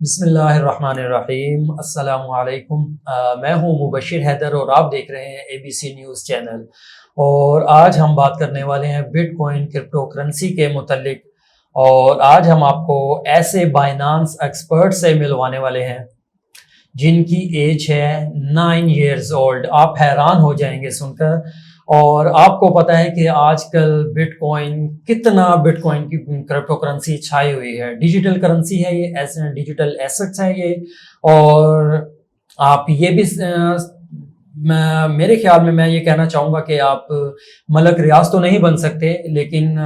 بسم اللہ الرحمن الرحیم، السلام علیکم۔ میں ہوں مبشر حیدر اور آپ دیکھ رہے ہیں ABC نیوز چینل، اور آج ہم بات کرنے والے ہیں بٹ کوائن کرپٹو کرنسی کے متعلق، اور آج ہم آپ کو ایسے بائنانس ایکسپرٹ سے ملوانے والے ہیں جن کی ایج ہے 9 ایئرز اولڈ۔ آپ حیران ہو جائیں گے سن کر، اور آپ کو پتہ ہے کہ آج کل بٹ کوائن کی کرپٹو کرنسی چھائی ہوئی ہے۔ ڈیجیٹل کرنسی ہے یہ، ڈیجیٹل ایسٹس ہے یہ، اور آپ یہ بھی میرے خیال میں یہ کہنا چاہوں گا کہ آپ ملک ریاض تو نہیں بن سکتے، لیکن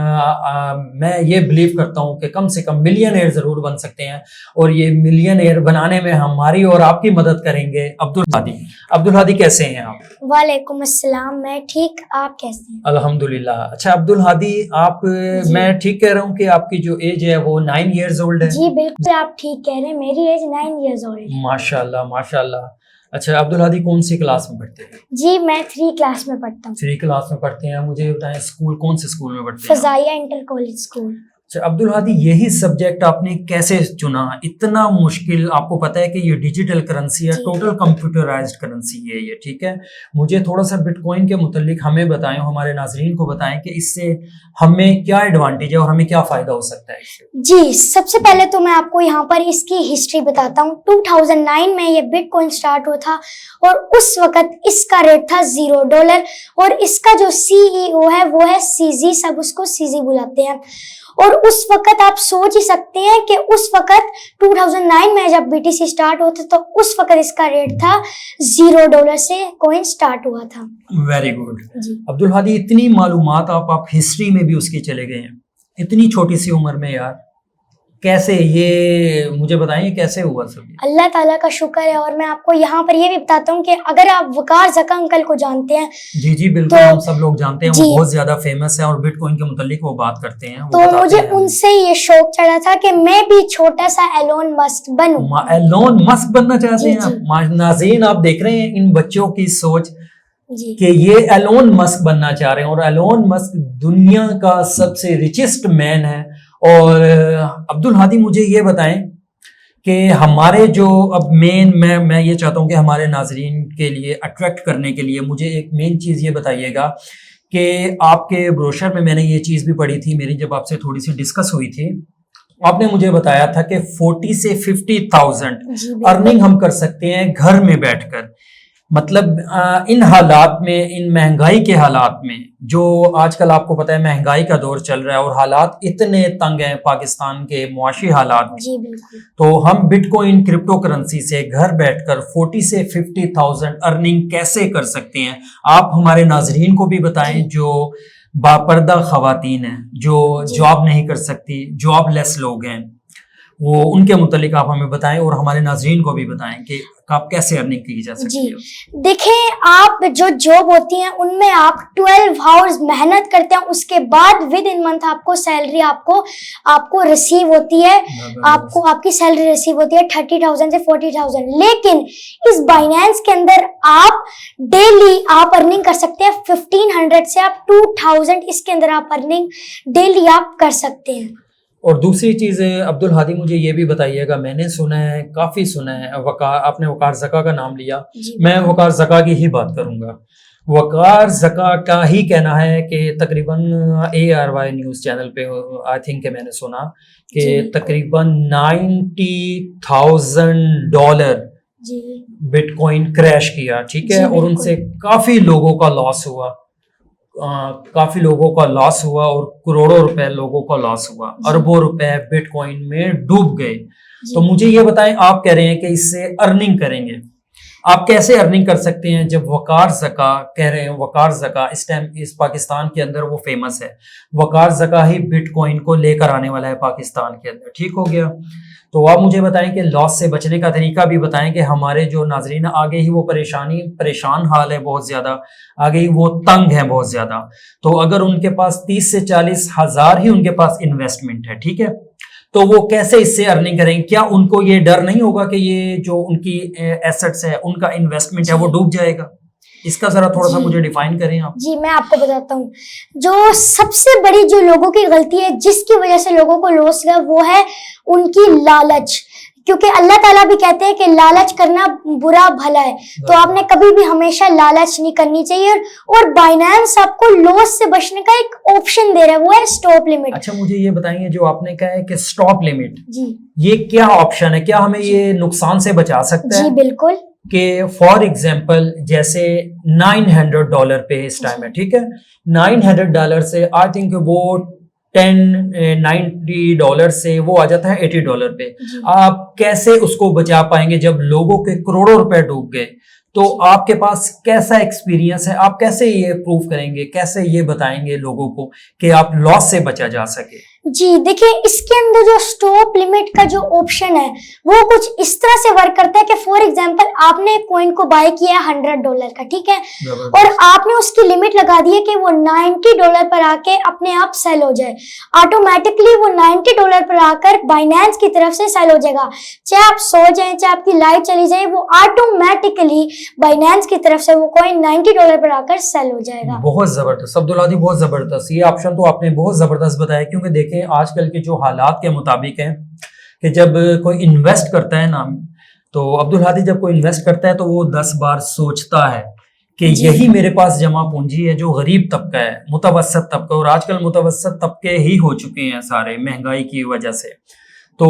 میں یہ بلیو کرتا ہوں کہ کم سے کم ملین ایئر ضرور بن سکتے ہیں، اور یہ ملین ایئر بنانے میں ہماری اور آپ کی مدد کریں گے عبدالہادی۔ کیسے ہیں آپ؟ وعلیکم السلام، میں ٹھیک، آپ کیسے ہیں؟ الحمدللہ۔ اچھا عبدالہادی، آپ میں ٹھیک کہہ رہا ہوں کہ آپ کی جو ایج ہے وہ 9 ایئرز اولڈ ہے؟ جی بالکل، آپ ٹھیک کہہ رہے ہیں، میری ایج 9 ایئرز اولڈ ہے۔ ماشاءاللہ ماشاءاللہ۔ اچھا عبدالہادی، کون سی کلاس میں پڑھتے ہیں؟ جی میں 3 کلاس میں پڑھتا ہوں۔ 3 کلاس میں پڑھتے ہیں۔ مجھے بتائیں کون سے اسکول میں پڑھتے ہیں؟ فضائیہ انٹر کالج اسکول۔ اچھا عبدالہادی، یہی سبجیکٹ آپ نے کیسے چنا؟ اتنا مشکل، آپ کو پتہ ہے کہ یہ ڈیجیٹل کرنسی ہے، ٹوٹل کمپیوٹرائزڈ کرنسی ہے یہ، ٹھیک ہے؟ مجھے تھوڑا سا بٹ کوائن کے متعلق ہمیں بتائیں، ہمارے ناظرین کو بتائیں کہ اس سے ہمیں کیا ایڈوانٹیج ہے اور ہمیں کیا فائدہ ہو سکتا ہے اس سے؟ جی سب سے پہلے تو میں آپ کو یہاں پر اس کی ہسٹری بتاتا ہوں۔ 2009 میں یہ بٹ کوائن سٹارٹ ہوا تھا، اور اس وقت اس کا ریٹ تھا $0، اور اس کا جو CEO ہے وہ ہے CZ، سب اس کو CZ بلاتے ہیں۔ اور اس وقت آپ سوچ ہی سکتے ہیں کہ اس وقت 2009 میں جب BTC سٹارٹ ہوتا تو اس وقت اس کا ریٹ تھا $0 سے کوئن سٹارٹ ہوا تھا۔ ویری گڈ عبدالہادی، اتنی معلومات آپ ہسٹری میں بھی اس کی چلے گئے ہیں اتنی چھوٹی سی عمر میں، یار کیسے؟ یہ مجھے بتائیں کیسے ہوا سب؟ اللہ تعالیٰ کا شکر ہے، اور میں آپ کو یہاں پر یہ بھی بتاتا ہوں کہ اگر آپ وقار زکا انکل کو جانتے ہیں، جی بالکل، ہم سب لوگ جانتے ہیں، وہ بہت زیادہ فیمس ہے اور بٹ کوائن کے متعلق وہ بات کرتے ہیں۔ تو مجھے ان سے یہ شوق چڑھا تھا کہ میں بھی چھوٹا سا ایلون مسک بنوں۔ ایلون مسک بننا چاہتے ہیں؟ ناظرین آپ دیکھ رہے ہیں ان بچوں کی سوچ کہ یہ ایلون مسک بننا چاہ رہے ہیں، اور ایلون مسک دنیا کا سب سے ریچسٹ مین ہے۔ اور عبدالہادی مجھے یہ بتائیں کہ ہمارے جو اب میں یہ چاہتا ہوں کہ ہمارے ناظرین کے لیے اٹریکٹ کرنے کے لیے مجھے ایک مین چیز یہ بتائیے گا کہ آپ کے بروشر میں نے یہ چیز بھی پڑھی تھی، میری جب آپ سے تھوڑی سی ڈسکس ہوئی تھی، آپ نے مجھے بتایا تھا کہ 40 سے 50,000 ارننگ ہم کر سکتے ہیں گھر میں بیٹھ کر۔ مطلب ان حالات میں، ان مہنگائی کے حالات میں، جو آج کل آپ کو پتہ ہے مہنگائی کا دور چل رہا ہے اور حالات اتنے تنگ ہیں پاکستان کے معاشی حالات میں، جی بالکل، تو ہم بٹ کوائن کرپٹو کرنسی سے گھر بیٹھ کر 40 سے 50,000 ارننگ کیسے کر سکتے ہیں؟ آپ ہمارے ناظرین کو بھی بتائیں جو باپردہ خواتین ہیں، جو جاب نہیں کر سکتی، جاب لیس لوگ ہیں، وہ ان کے متعلق آپ ہمیں بتائیں، اور ہمارے ناظرین کو بھی بتائیں کہ آپ کیسے ارننگ کی جا سکتی ہے۔ جی دیکھیں، آپ جو جاب ہوتی ہیں ان میں آپ 12 آورز محنت کرتے ہیں، اس کے بعد ود ان منتھ آپ کو سیلری آپ کو ریسیو ہوتی ہے، آپ کی سیلری ریسیو ہوتی ہے 30,000 سے 40,000۔ لیکن اس بائنانس کے اندر آپ ڈیلی آپ ارننگ کر سکتے ہیں 1500 سے آپ 2000، اس کے اندر آپ ارننگ ڈیلی آپ کر سکتے ہیں۔ اور دوسری چیز عبدالہادی مجھے یہ بھی بتائیے گا، میں نے سنا ہے، کافی سنا ہے، آپ نے وقار زکا کا نام لیا، میں وقار زکا کی ہی بات کروں گا۔ وقار زکا کا ہی کہنا ہے کہ تقریباً ARY نیوز چینل پہ آئی تھنک کہ میں نے سنا کہ تقریباً $90,000 بٹ کوائن کریش کیا، ٹھیک ہے، اور ان سے کافی لوگوں کا لاس ہوا، اور کروڑوں روپے لوگوں کا لاس ہوا، اربوں روپے بٹ کوائن میں ڈوب گئے۔ تو مجھے یہ بتائیں، آپ کہہ رہے ہیں کہ اس سے ارننگ کریں گے، آپ کیسے ارننگ کر سکتے ہیں جب وقار زکا کہہ رہے ہیں؟ وقار زکا اس ٹائم اس پاکستان کے اندر وہ فیمس ہے، وقار زکا ہی بٹ کوائن کو لے کر آنے والا ہے پاکستان کے اندر، ٹھیک ہو گیا؟ تو آپ مجھے بتائیں کہ لاس سے بچنے کا طریقہ بھی بتائیں کہ ہمارے جو ناظرین آگے ہی وہ پریشان حال ہے بہت زیادہ، آگے ہی وہ تنگ ہیں بہت زیادہ، تو اگر ان کے پاس 30 سے 40 ہزار ہی ان کے پاس انویسٹمنٹ ہے، ٹھیک ہے، تو وہ کیسے اس سے ارننگ کریں گے؟ کیا ان کو یہ ڈر نہیں ہوگا کہ یہ جو ان کی ایسٹس ہے، ان کا انویسٹمنٹ ہے، وہ ڈوب جائے گا؟ اس کا ذرا تھوڑا سا مجھے ڈیفائن کریں آپ۔ جی میں آپ کو بتاتا ہوں، جو سب سے بڑی جو لوگوں کی غلطی ہے جس کی وجہ سے لوگوں کو لاس ہوا، وہ ہے ان کی لالچ، کیونکہ اللہ تعالیٰ بھی کہتے ہیں کہ لالچ کرنا برا بھلا ہے, تو آپ نے کبھی بھی ہمیشہ لالچ نہیں کرنی چاہیے. اور بائنانس آپ کو لاس سے بچنے کا ایک آپشن دے رہا ہے, وہ ہے اسٹاپ لمٹ. اچھا مجھے یہ بتائیے جو آپ نے کہا ہے کہ اسٹاپ لمٹ, جی یہ کیا آپشن ہے, کیا ہمیں یہ نقصان سے بچا سکتا ہے؟ جی بالکل. کہ فار ایگزامپل جیسے $900 پہ اس ٹائم ہے, ٹھیک ہے, $900 سے آئی تھنک وہ $90 سے وہ آ جاتا ہے $80 پہ. آپ کیسے اس کو بچا پائیں گے جب لوگوں کے کروڑوں روپے ڈوب گئے؟ تو آپ کے پاس کیسا ایکسپیرینس ہے, آپ کیسے یہ پروف کریں گے, کیسے یہ بتائیں گے لوگوں کو کہ آپ لاس سے بچا جا سکے؟ جی دیکھیں, اس کے اندر جو اسٹاپ لمٹ کا جو آپشن ہے وہ کچھ اس طرح سے ورک کرتا ہے کہ فار ایگزامپل آپ نے ایک کوئن کو بائی کیا ہے $100 کا, ٹھیک ہے, اور آپ نے اس کی لمٹ لگا دی ہے کہ وہ $90 پر آ کے اپنے آپ سیل ہو جائے. آٹومیٹکلی وہ $90 پر آ کر بائنانس کی طرف سے سیل ہو جائے گا. چاہے آپ سو جائیں, چاہے آپ کی لائف چلی جائے, وہ آٹومیٹکلی بائنانس کی طرف سے وہ کوئن $90 پر آ کر سیل ہو جائے گا. بہت زبردست عبدالہادی, بہت زبردست. یہ آپشن تو آپ نے بہت زبردست بتایا, کیونکہ دیکھیں آج کل کے جو حالات کے مطابق ہیں کہ جب کوئی انویسٹ کرتا ہے نا, تو عبدالہادی جب کوئی انویسٹ کرتا ہے تو وہ 10 بار سوچتا ہے کہ یہی میرے پاس جمع پونجی ہے جو غریب طبقہ ہے, متوسط طبقہ, اور آج کل متوسط طبقے ہی ہو چکے ہیں سارے مہنگائی کی وجہ سے. تو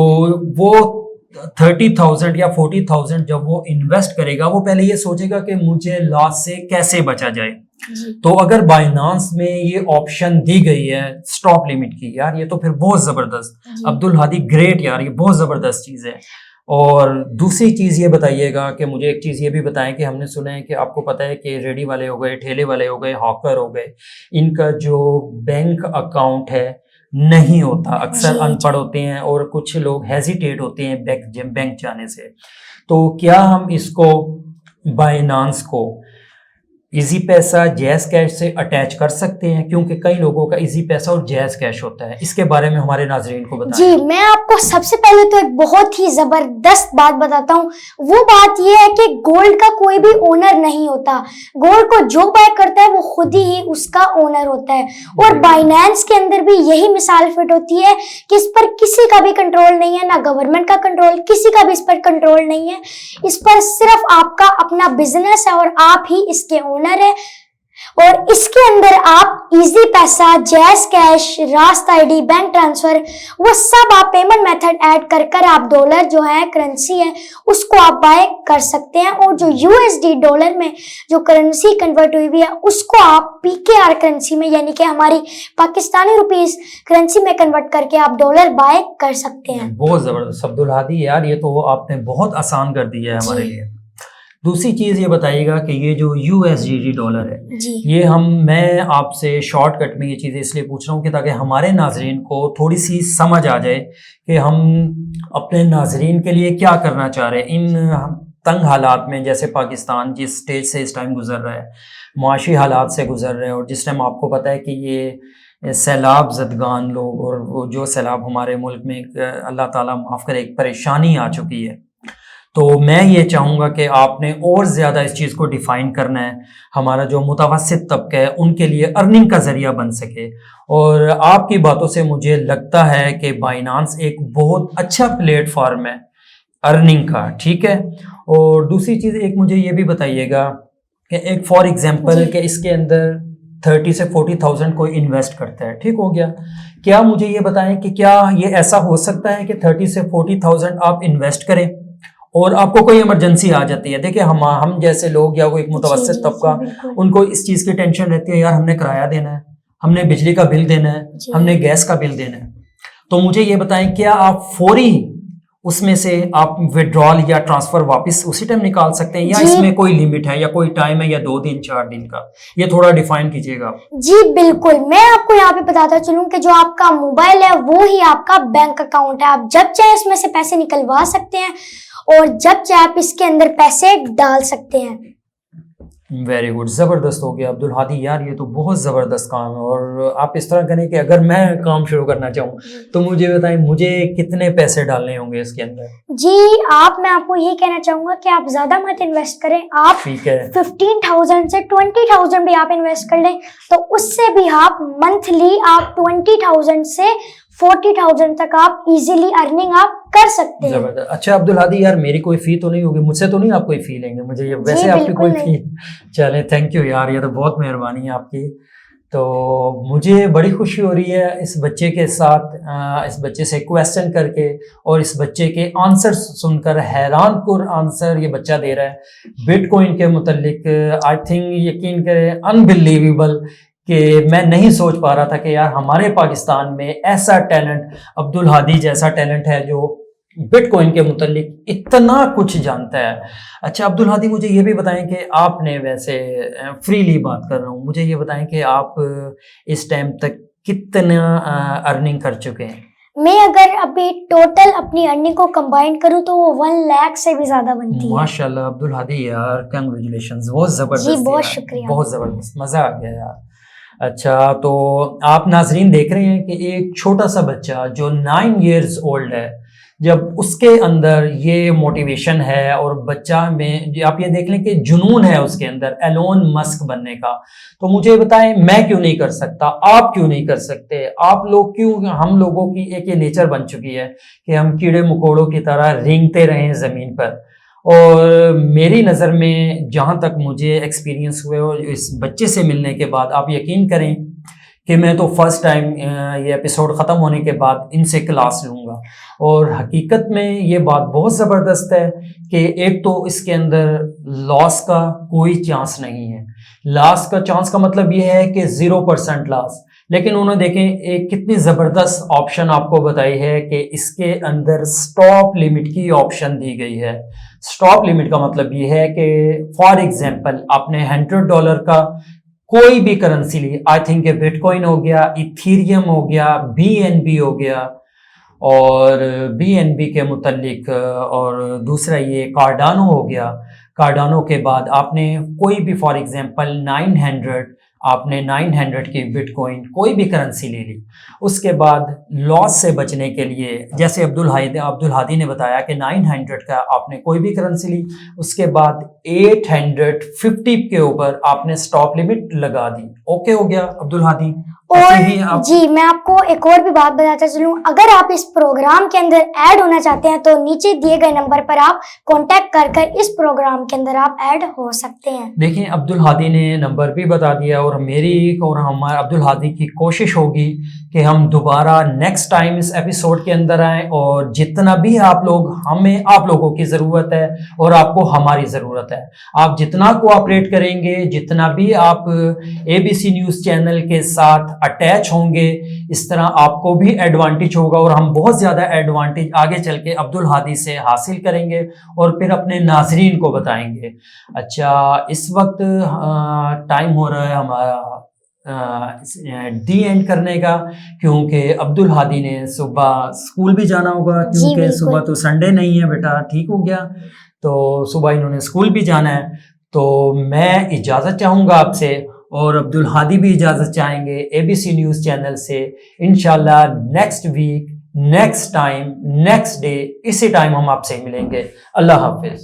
وہ 30,000 یا 40,000 جب وہ انویسٹ کرے گا, وہ پہلے یہ سوچے گا کہ مجھے لاس سے کیسے بچا جائے. تو اگر بائنانس میں یہ آپشن دی گئی ہے اسٹاپ لمٹ کی, یار یہ تو پھر بہت زبردست. عبدالہادی گریٹ یار, یہ بہت زبردست چیز ہے. اور دوسری چیز یہ بتائیے گا کہ مجھے ایک چیز یہ بھی بتائیں کہ ہم نے سنا ہے کہ آپ کو پتہ ہے کہ ریڈی والے ہو گئے, ٹھیلے والے ہو گئے, ہاکر ہو گئے, ان کا جو بینک اکاؤنٹ ہے نہیں ہوتا, اکثر ان پڑھ ہوتے ہیں اور کچھ لوگ ہیزیٹیٹ ہوتے ہیں بینک جانے سے. تو کیا ہم اس کو بائنانس کو ایزی پیسہ جیز کیش سے اٹیچ کر سکتے ہیں؟ کیونکہ کئی لوگوں کا ایزی پیسہ اور جیز کیش ہوتا ہے, اس کے بارے میں ہمارے ناظرین کو بتائیں. جی میں آپ کو سب سے پہلے تو ایک بہت ہی زبردست بات بتاتا ہوں. وہ بات یہ ہے کہ گولڈ کا کوئی بھی اونر نہیں ہوتا. گولڈ کو جو بائی کرتا ہے وہ خود ہی اس کا اونر ہوتا ہے. اور بائنانس کے اندر بھی یہی مثال فٹ ہوتی ہے کہ اس پر کسی کا بھی کنٹرول نہیں ہے, نہ گورنمنٹ کا کنٹرول, کسی کا بھی اس پر کنٹرول نہیں ہے. اس پر صرف آپ کا اپنا بزنس ہے اور آپ ہی اس کے ہے. اور اس کے اندر آپ ایزی پیسہ, جیز کیش, راست آئی ڈی, بینک ٹرانسفر, وہ سب آپ پیمنٹ میتھڈ ایڈ کر کر آپ ڈالر جو ہے کرنسی ہے اس کو آپ بائی کر سکتے ہیں. اور جو USD ڈالر میں جو کرنسی کنورٹ ہوئی ہوئی ہے اس کو آپ PKR کرنسی میں یعنی کہ ہماری پاکستانی روپیز کرنسی میں کنورٹ کر کے آپ ڈالر بائی کر سکتے ہیں. بہت زبردست عبدالہادی, یار یہ تو آپ نے بہت آسان کر دیا ہے ہمارے لیے. دوسری چیز یہ بتائیے گا کہ یہ جو USD ڈالر ہے, یہ میں آپ سے شارٹ کٹ میں یہ چیزیں اس لیے پوچھ رہا ہوں کہ تاکہ ہمارے ناظرین کو تھوڑی سی سمجھ آ جائے کہ ہم اپنے ناظرین کے لیے کیا کرنا چاہ رہے ہیں ان تنگ حالات میں. جیسے پاکستان جس سٹیج سے اس ٹائم گزر رہا ہے, معاشی حالات سے گزر رہے ہیں, اور جس ٹائم آپ کو پتہ ہے کہ یہ سیلاب زدگان لوگ, اور وہ جو سیلاب ہمارے ملک میں اللہ تعالیٰ معاف کرے ایک پریشانی آ چکی ہے. تو میں یہ چاہوں گا کہ آپ نے اور زیادہ اس چیز کو ڈیفائن کرنا ہے, ہمارا جو متوسط طبقہ ہے ان کے لیے ارننگ کا ذریعہ بن سکے. اور آپ کی باتوں سے مجھے لگتا ہے کہ بائنانس ایک بہت اچھا پلیٹ فارم ہے ارننگ کا, ٹھیک ہے. اور دوسری چیز ایک مجھے یہ بھی بتائیے گا کہ ایک فار ایگزامپل کہ اس کے اندر 30 سے 40,000 کوئی انویسٹ کرتا ہے, ٹھیک ہو گیا. کیا مجھے یہ بتائیں کہ کیا یہ ایسا ہو سکتا ہے کہ 30 سے 40,000 آپ انویسٹ کریں اور آپ کو کوئی ایمرجنسی آ جاتی ہے؟ دیکھیں ہم جیسے لوگ یا کوئی ایک متوسط طبقہ, ان کو اس چیز کی ٹینشن رہتی ہے, یار ہم نے کرایہ دینا ہے, ہم نے بجلی کا بل دینا ہے, ہم نے گیس کا بل دینا ہے. تو مجھے یہ بتائیں کیا آپ فوری اس میں سے آپ وڈرال یا ٹرانسفر واپس اسی ٹائم نکال سکتے ہیں, یا اس میں کوئی لیمٹ ہے یا کوئی ٹائم ہے یا 2 دن 4 دن کا؟ یہ تھوڑا ڈیفائن کیجیے گا. جی بالکل, میں آپ کو یہاں پہ بتاتا چلوں کہ جو آپ کا موبائل ہے وہ ہی آپ کا بینک اکاؤنٹ ہے. آپ جب چاہے اس میں سے پیسے نکلوا سکتے ہیں اور جب چاہے آپ اس کے اندر پیسے ڈال سکتے ہیں. ویری گڈ, زبردست ہو گیا عبدالہادی, یار یہ تو بہت زبردست کام ہے. اور آپ اس طرح کریں کہ اگر میں کام شروع کرنا چاہوں تو مجھے بتائیں مجھے کتنے پیسے ڈالنے ہوں گے اس کے اندر؟ جی میں آپ کو یہ کہنا چاہوں گا کہ آپ زیادہ مت انویسٹ کریں. آپ 15,000 سے 20,000 بھی آپ انویسٹ کر لیں تو اس سے بھی آپ منتھلی آپ 20,000 سے 40,000 تک آپ ایزیلی ارننگ آپ کر سکتے ہیں. زبردست. اچھا عبدالہادی یار میری کوئی فی تو نہیں ہوگی, مجھ سے تو نہیں آپ کوئی فی لیں گے مجھے یہ ویسے آپ کی کوئی فی؟ چلیں تھینک یو یار, یہ تو بہت مہربانی ہے آپ کی. تو مجھے بڑی خوشی ہو رہی ہے اس بچے کے ساتھ, اس بچے سے کویسچن کر کے اور اس بچے کے آنسر سن کر حیران کن آنسر یہ بچہ دے رہا ہے بٹ کوئن کے متعلق. آئی تھنک یقین کریں انبلیویبل کہ میں نہیں سوچ پا رہا تھا کہ یار ہمارے پاکستان میں ایسا ٹیلنٹ, عبدالہادی جیسا ٹیلنٹ ہے جو بٹ کوئن کے متعلق اتنا کچھ جانتا ہے. اچھا عبدالہادی مجھے یہ بھی بتائیں کہ آپ نے, ویسے فریلی بات کر رہا ہوں, مجھے یہ بتائیں کہ آپ اس ٹائم تک کتنا ارننگ کر چکے ہیں؟ میں اگر ابھی ٹوٹل اپنی ارننگ کو کمبائن کروں تو وہ 1 لاکھ سے بھی زیادہ بنتی ہے. ماشاءاللہ عبدالہادی یار کنگریچولیشنز, بہت زبردست. جی بہت شکریہ, بہت زبردست, مزہ آ گیا یار. اچھا تو آپ ناظرین دیکھ رہے ہیں کہ ایک چھوٹا سا بچہ جو 9 ایئرز اولڈ ہے, جب اس کے اندر یہ موٹیویشن ہے اور بچہ میں آپ یہ دیکھ لیں کہ جنون ہے اس کے اندر ایلون مسک بننے کا, تو مجھے بتائیں میں کیوں نہیں کر سکتا, آپ کیوں نہیں کر سکتے, آپ لوگ کیوں, ہم لوگوں کی ایک یہ نیچر بن چکی ہے کہ ہم کیڑے مکوڑوں کی طرح رینگتے رہیں زمین پر. اور میری نظر میں جہاں تک مجھے ایکسپیرینس ہوئے اور اس بچے سے ملنے کے بعد آپ یقین کریں کہ میں تو فرسٹ ٹائم یہ ایپیسوڈ ختم ہونے کے بعد ان سے کلاس لوں گا. اور حقیقت میں یہ بات بہت زبردست ہے کہ ایک تو اس کے اندر لاس کا کوئی چانس نہیں ہے. لاس کا چانس کا مطلب یہ ہے کہ 0% لاس, لیکن انہوں نے دیکھیں ایک کتنی زبردست آپشن آپ کو بتائی ہے کہ اس کے اندر سٹاپ لیمٹ کی آپشن دی گئی ہے. سٹاپ لیمٹ کا مطلب یہ ہے کہ فار ایگزامپل آپ نے $100 کا کوئی بھی کرنسی لی, آئی تھنک کہ بٹ کوئن ہو گیا, ایتھیریم ہو گیا, BNB ہو گیا, اور BNB کے متعلق اور دوسرا یہ کارڈانو ہو گیا. کارڈانو کے بعد آپ نے کوئی بھی فار ایگزامپل 900 آپ نے 900 کی بٹ کوئن کوئی بھی کرنسی لے لی. اس کے بعد لاس سے بچنے کے لیے جیسے عبدالہادی نے بتایا کہ 900 کا آپ نے کوئی بھی کرنسی لی, اس کے بعد 850 کے اوپر آپ نے سٹاپ لیمٹ لگا دی. اوکے ہو گیا عبدالہادی؟ اور جی میں آپ کو ایک اور بھی بات بتاتا چلوں, اگر آپ اس پروگرام کے اندر ایڈ ہونا چاہتے ہیں تو نیچے دیے گئے نمبر پر آپ کانٹیکٹ کر اس پروگرام کے اندر آپ ایڈ ہو سکتے ہیں. دیکھیں عبدالہادی نے نمبر بھی بتا دیا, اور میری اور ہمارے عبدالہادی کی کوشش ہوگی کہ ہم دوبارہ نیکسٹ ٹائم اس ایپیسوڈ کے اندر آئیں, اور جتنا بھی آپ لوگوں کی ضرورت ہے اور آپ کو ہماری ضرورت ہے, آپ جتنا کوآپریٹ کریں گے, جتنا بھی آپ ABC نیوز چینل کے ساتھ اٹیچ ہوں گے, اس طرح آپ کو بھی ایڈوانٹیج ہوگا, اور ہم بہت زیادہ ایڈوانٹیج آگے چل کے عبدالہادی سے حاصل کریں گے اور پھر اپنے ناظرین کو بتائیں گے. اچھا اس وقت ٹائم ہو رہا ہے ہمارا ڈی اینڈ کرنے کا, کیونکہ عبدالہادی نے صبح اسکول بھی جانا ہوگا, کیونکہ صبح تو سنڈے نہیں ہے بیٹا, ٹھیک ہو گیا, تو صبح انہوں نے اسکول بھی جانا ہے. تو میں اجازت چاہوں گا آپ سے, اور عبدالہادی بھی اجازت چاہیں گے ABC نیوز چینل سے. انشاءاللہ next week, next time, next day اسی ٹائم ہم آپ سے ملیں گے. اللہ حافظ.